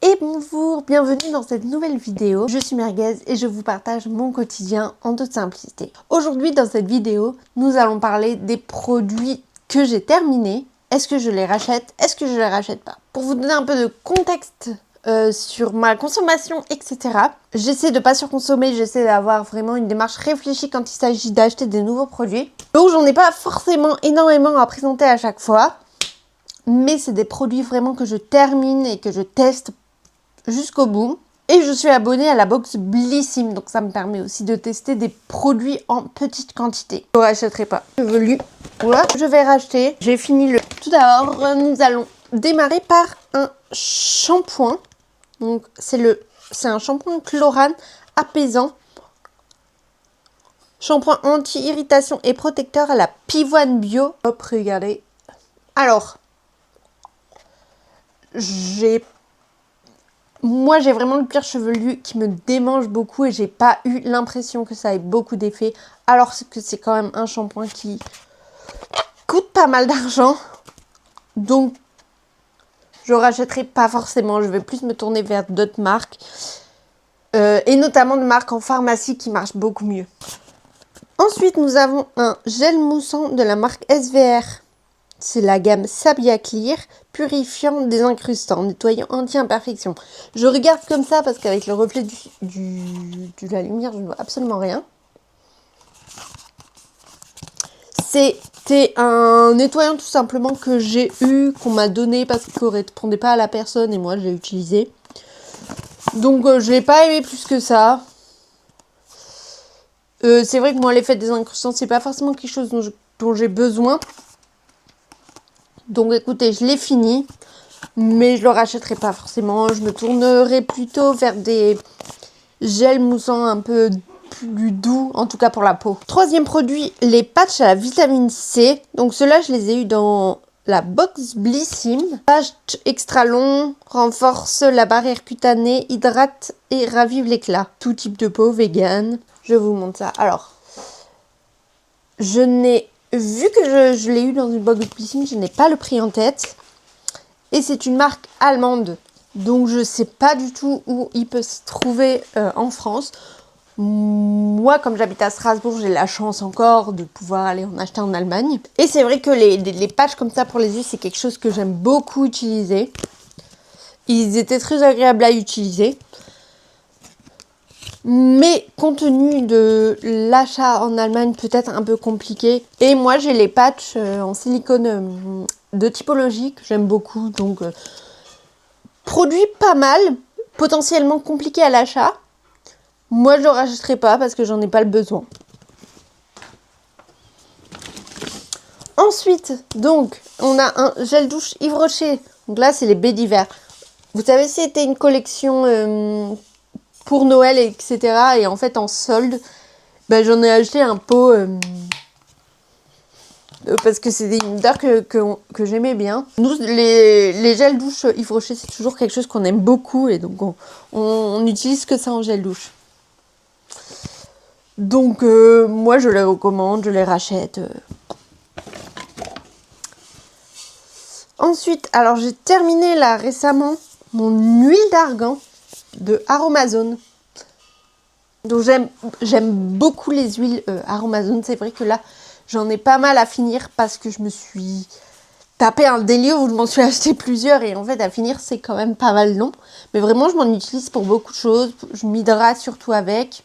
Et bonjour, bienvenue dans cette nouvelle vidéo. Je suis Merguez et je vous partage mon quotidien en toute simplicité. Aujourd'hui dans cette vidéo, nous allons parler des produits que j'ai terminés. Est-ce que je les rachète? Est-ce que je les rachète pas? Pour vous donner un peu de contexte sur ma consommation, etc. J'essaie de pas surconsommer, j'essaie d'avoir vraiment une démarche réfléchie quand il s'agit d'acheter des nouveaux produits. Donc j'en ai pas forcément énormément à présenter à chaque fois. Mais c'est des produits vraiment que je termine et que je teste jusqu'au bout. Et je suis abonnée à la box Blissim, donc ça me permet aussi de tester des produits en petite quantité. Je ne rachèterai pas. Je vais racheter. J'ai fini le... Tout d'abord, nous allons démarrer par un shampoing. Donc c'est un shampoing Chlorane apaisant. Shampoing anti-irritation et protecteur à la pivoine bio. Hop, regardez. Alors, moi, j'ai vraiment le cuir chevelu qui me démange beaucoup et j'ai pas eu l'impression que ça ait beaucoup d'effet. Alors que c'est quand même un shampoing qui coûte pas mal d'argent. Donc, je rachèterai pas forcément. Je vais plus me tourner vers d'autres marques. Et notamment de marques en pharmacie qui marchent beaucoup mieux. Ensuite, nous avons un gel moussant de la marque SVR. C'est la gamme Sabia Clear, purifiant, désincrustant, nettoyant, anti-imperfection. Je regarde comme ça parce qu'avec le reflet de la lumière, je ne vois absolument rien. C'était un nettoyant tout simplement que j'ai eu, qu'on m'a donné parce qu'il ne correspondait pas à la personne et moi je l'ai utilisé. Donc je l'ai pas aimé plus que ça. C'est vrai que moi l'effet désincrustant, c'est pas forcément quelque chose dont j'ai besoin. Donc écoutez, je l'ai fini, mais je le rachèterai pas forcément. Je me tournerai plutôt vers des gels moussants un peu plus doux, en tout cas pour la peau. Troisième produit, les patchs à la vitamine C. Donc ceux-là, je les ai eu dans la box Blissim. Patch extra long, renforce la barrière cutanée, hydrate et ravive l'éclat. Tout type de peau, vegan. Je vous montre ça. Alors, vu que je l'ai eu dans une box Blissim, je n'ai pas le prix en tête. Et c'est une marque allemande. Donc je ne sais pas du tout où il peut se trouver en France. Moi, comme j'habite à Strasbourg, j'ai la chance encore de pouvoir aller en acheter en Allemagne. Et c'est vrai que les patchs comme ça pour les yeux, c'est quelque chose que j'aime beaucoup utiliser. Ils étaient très agréables à utiliser. Mais compte tenu de l'achat en Allemagne, peut-être un peu compliqué. Et moi, j'ai les patchs en silicone de typologie que j'aime beaucoup. Donc, produit pas mal, potentiellement compliqué à l'achat. Moi, je ne le rachèterai pas parce que j'en ai pas le besoin. Ensuite, donc, on a un gel douche Yves Rocher. Donc là, c'est les baies d'hiver. Vous savez, c'était une collection pour Noël, etc. Et en fait, en solde, j'en ai acheté un pot parce que c'est une odeur que j'aimais bien. Nous, les gels douche Yves Rocher, c'est toujours quelque chose qu'on aime beaucoup. Et donc, on n'utilise que ça en gel douche. Donc, moi, je les recommande, je les rachète. Ensuite, alors j'ai terminé là récemment mon huile d'argan de Aromazone. Donc j'aime beaucoup les huiles Aromazone. C'est vrai que là, j'en ai pas mal à finir parce que je me suis tapé un délire où je m'en suis acheté plusieurs. Et en fait, à finir, c'est quand même pas mal long. Mais vraiment, je m'en utilise pour beaucoup de choses. Je m'hydrate surtout avec.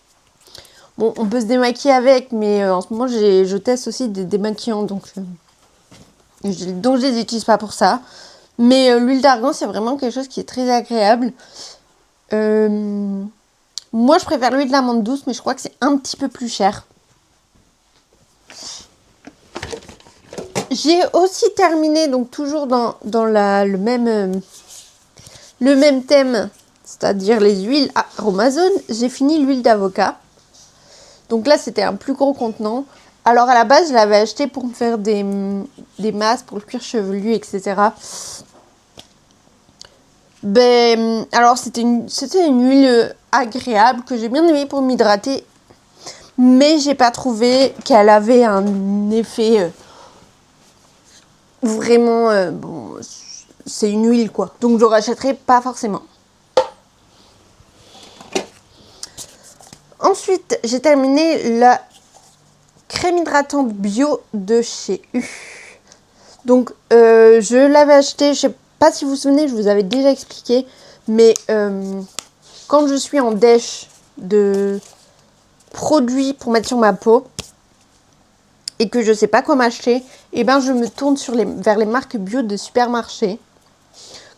Bon, on peut se démaquiller avec, mais en ce moment, je teste aussi des démaquillants. Donc je les utilise pas pour ça. Mais l'huile d'argan, c'est vraiment quelque chose qui est très agréable. Moi, je préfère l'huile d'amande douce, mais je crois que c'est un petit peu plus cher. J'ai aussi terminé, donc toujours dans le même thème, c'est-à-dire les huiles Aromazone. J'ai fini l'huile d'avocat. Donc là, c'était un plus gros contenant. Alors à la base, je l'avais acheté pour me faire des masques pour le cuir chevelu, etc. Alors c'était une huile agréable que j'ai bien aimée pour m'hydrater. Mais j'ai pas trouvé qu'elle avait un effet vraiment... c'est une huile quoi. Donc je rachèterai pas forcément. Ensuite, j'ai terminé la crème hydratante bio de chez U. Donc, je l'avais acheté, je sais pas si vous vous souvenez, je vous avais déjà expliqué, mais quand je suis en dèche de produits pour mettre sur ma peau et que je sais pas quoi m'acheter, et ben je me tourne vers les marques bio de supermarché.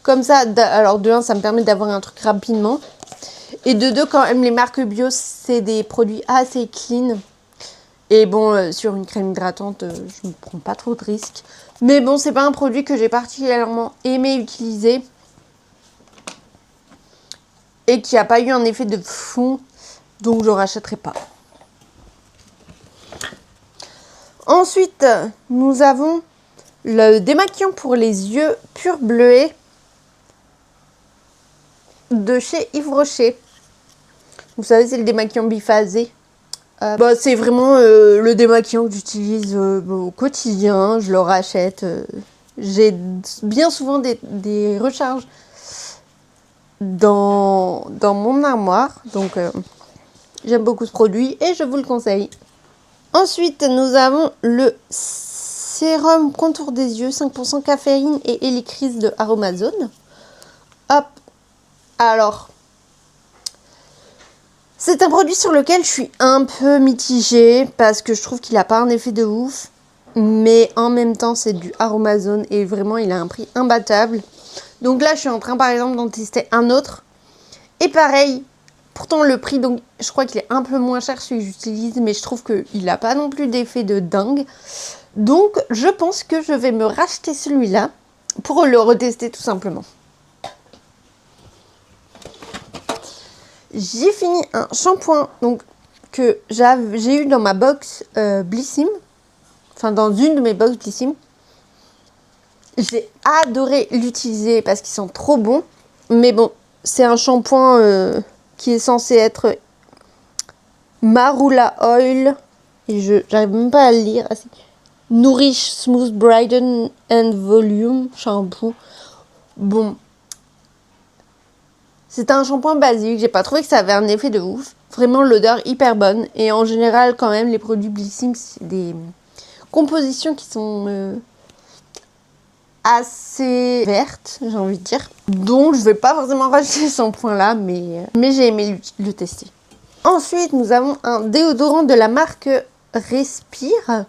Comme ça, alors de un, ça me permet d'avoir un truc rapidement. Et de deux, quand même, les marques bio, c'est des produits assez clean. Et bon, sur une crème hydratante, je ne prends pas trop de risques. Mais bon, c'est pas un produit que j'ai particulièrement aimé utiliser. Et qui n'a pas eu un effet de fou. Donc, je ne rachèterai pas. Ensuite, nous avons le démaquillant pour les yeux pur bleuet de chez Yves Rocher. Vous savez, c'est le démaquillant biphasé. C'est vraiment le démaquillant que j'utilise au quotidien. Je le rachète. J'ai bien souvent des recharges dans mon armoire. Donc, j'aime beaucoup ce produit et je vous le conseille. Ensuite, nous avons le sérum contour des yeux 5% caféine et hélicryse de Aromazone. Hop. Alors, c'est un produit sur lequel je suis un peu mitigée parce que je trouve qu'il n'a pas un effet de ouf. Mais en même temps, c'est du Aromazone et vraiment, il a un prix imbattable. Donc là, je suis en train, par exemple, d'en tester un autre. Et pareil, pourtant le prix, donc je crois qu'il est un peu moins cher celui que j'utilise, mais je trouve qu'il n'a pas non plus d'effet de dingue. Donc, je pense que je vais me racheter celui-là pour le retester tout simplement. J'ai fini un shampoing donc, que j'ai eu dans ma box Blissim. Enfin, dans une de mes box Blissim. J'ai adoré l'utiliser parce qu'ils sont trop bons. Mais bon, c'est un shampoing qui est censé être Marula Oil. Et j'arrive même pas à le lire. Nourish Smooth Brighten and Volume Shampoo. Bon. C'est un shampoing basique, j'ai pas trouvé que ça avait un effet de ouf. Vraiment l'odeur hyper bonne. Et en général quand même les produits Blissim c'est des compositions qui sont assez vertes, j'ai envie de dire. Donc je vais pas forcément racheter ce shampoing là, mais j'ai aimé le tester. Ensuite nous avons un déodorant de la marque Respire.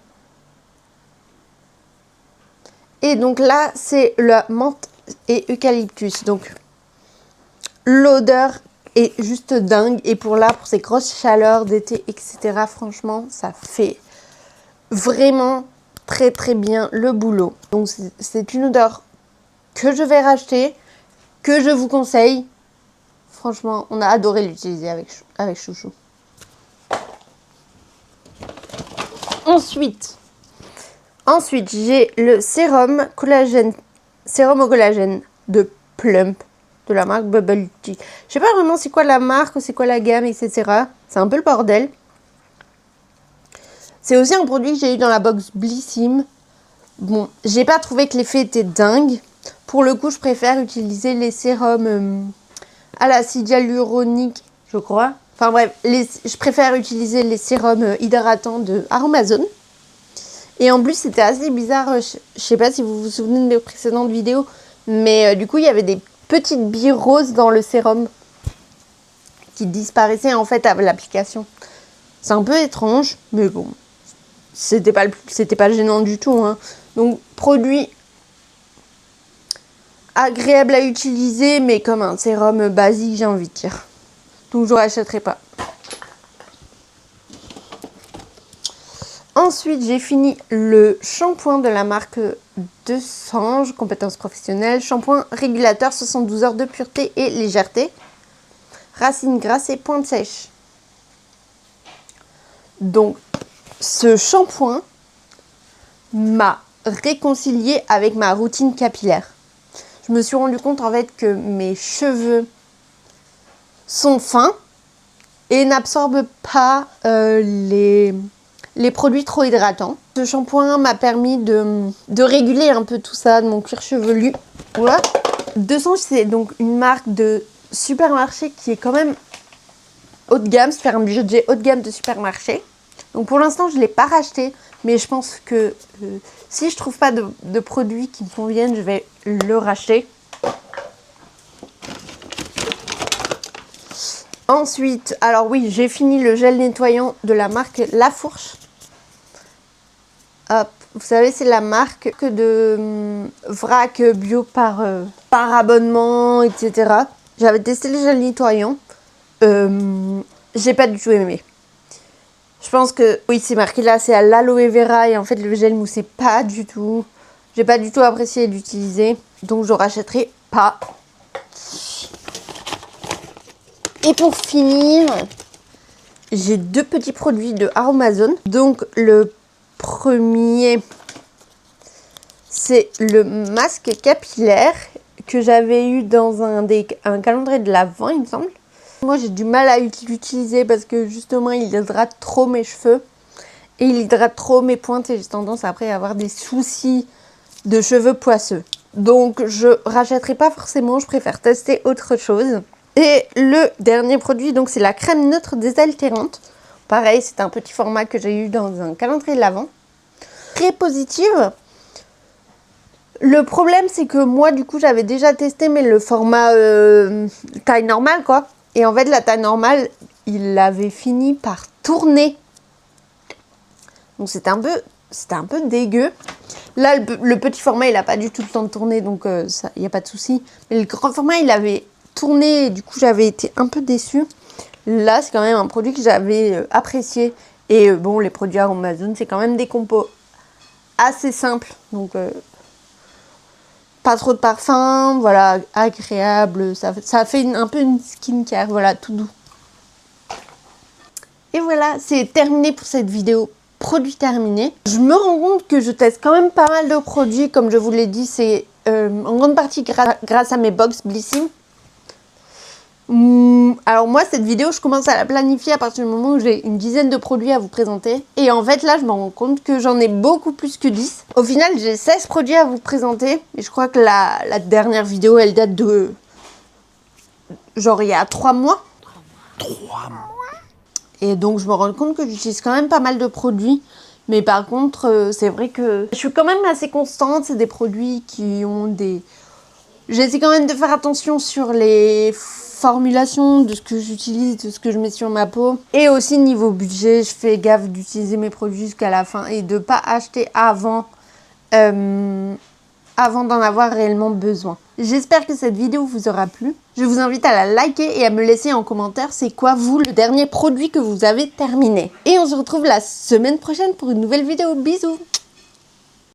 Et donc là c'est la menthe et eucalyptus. Donc l'odeur est juste dingue. Et pour ces grosses chaleurs d'été, etc., franchement, ça fait vraiment très très bien le boulot. Donc c'est une odeur que je vais racheter, que je vous conseille. Franchement, on a adoré l'utiliser avec Chouchou. Ensuite, j'ai le sérum au collagène de Plump. De la marque Bubble Tea. Je sais pas vraiment c'est quoi la marque, c'est quoi la gamme, etc. C'est un peu le bordel. C'est aussi un produit que j'ai eu dans la box Blissim. Bon, j'ai pas trouvé que l'effet était dingue. Pour le coup, je préfère utiliser les sérums à l'acide hyaluronique, je crois. Enfin bref, je préfère utiliser les sérums hydratants de Aromazone. Et en plus, c'était assez bizarre. Je sais pas si vous vous souvenez de mes précédentes vidéos. Mais du coup, il y avait des petites billes roses dans le sérum qui disparaissaient en fait avec l'application. C'est un peu étrange, mais bon, c'était pas gênant du tout. Hein. Donc, produit agréable à utiliser, mais comme un sérum basique, j'ai envie de dire. Donc, je ne rachèterai pas. Ensuite, j'ai fini le shampoing de la marque De Sange, compétences professionnelles. Shampoing régulateur 72 heures de pureté et légèreté. Racines grasses et pointe sèche. Donc, ce shampoing m'a réconcilié avec ma routine capillaire. Je me suis rendu compte en fait que mes cheveux sont fins et n'absorbent pas les les produits trop hydratants. Ce shampoing m'a permis de réguler un peu tout ça, de mon cuir chevelu. Voilà. 200, c'est donc une marque de supermarché qui est quand même haut de gamme, c'est un budget haut de gamme de supermarché. Donc pour l'instant, je ne l'ai pas racheté, mais je pense que si je ne trouve pas de produits qui me conviennent, je vais le racheter. Ensuite, alors oui, j'ai fini le gel nettoyant de la marque La Fourche. Hop, vous savez, c'est la marque de vrac bio par abonnement, etc. J'avais testé le gel nettoyant. J'ai pas du tout aimé. Je pense que, oui, c'est marqué là, c'est à l'aloe vera et en fait, le gel moussé pas du tout. J'ai pas du tout apprécié d'utiliser, donc je rachèterai pas. Et pour finir, j'ai 2 petits produits de Aromazone. Donc le premier, c'est le masque capillaire que j'avais eu dans un calendrier de l'Avent, il me semble. Moi, j'ai du mal à l'utiliser parce que justement, il hydrate trop mes cheveux et il hydrate trop mes pointes et j'ai tendance après à avoir des soucis de cheveux poisseux. Donc, je rachèterai pas forcément, je préfère tester autre chose. Et le dernier produit, donc c'est la crème neutre désaltérante. Pareil, c'est un petit format que j'ai eu dans un calendrier de l'Avent. Très positive. Le problème, c'est que moi, du coup, j'avais déjà testé, mais le format taille normale, quoi. Et en fait, la taille normale, il avait fini par tourner. Donc, c'était un peu dégueu. Là, le petit format, il n'a pas du tout le temps de tourner, donc il n'y a pas de souci. Mais le grand format, il avait tourné, et du coup, j'avais été un peu déçue. Là, c'est quand même un produit que j'avais apprécié. Et bon, les produits Aromazone, c'est quand même des compos assez simples. Donc, pas trop de parfum, voilà, agréable. Ça fait un peu une skincare, voilà, tout doux. Et voilà, c'est terminé pour cette vidéo. Produit terminé. Je me rends compte que je teste quand même pas mal de produits. Comme je vous l'ai dit, c'est en grande partie grâce à mes box Blissim. Alors moi, cette vidéo, je commence à la planifier à partir du moment où j'ai une dizaine de produits à vous présenter. Et en fait, là, je me rends compte que j'en ai beaucoup plus que 10. Au final, j'ai 16 produits à vous présenter. Et je crois que la dernière vidéo, elle date de... genre il y a 3 mois. 3 mois. Et donc, je me rends compte que j'utilise quand même pas mal de produits. Mais par contre, c'est vrai que je suis quand même assez constante. C'est des produits qui ont des... J'essaie quand même de faire attention sur les formulations de ce que j'utilise, de ce que je mets sur ma peau. Et aussi niveau budget, je fais gaffe d'utiliser mes produits jusqu'à la fin et de ne pas acheter avant d'en avoir réellement besoin. J'espère que cette vidéo vous aura plu. Je vous invite à la liker et à me laisser en commentaire c'est quoi vous le dernier produit que vous avez terminé. Et on se retrouve la semaine prochaine pour une nouvelle vidéo. Bisous!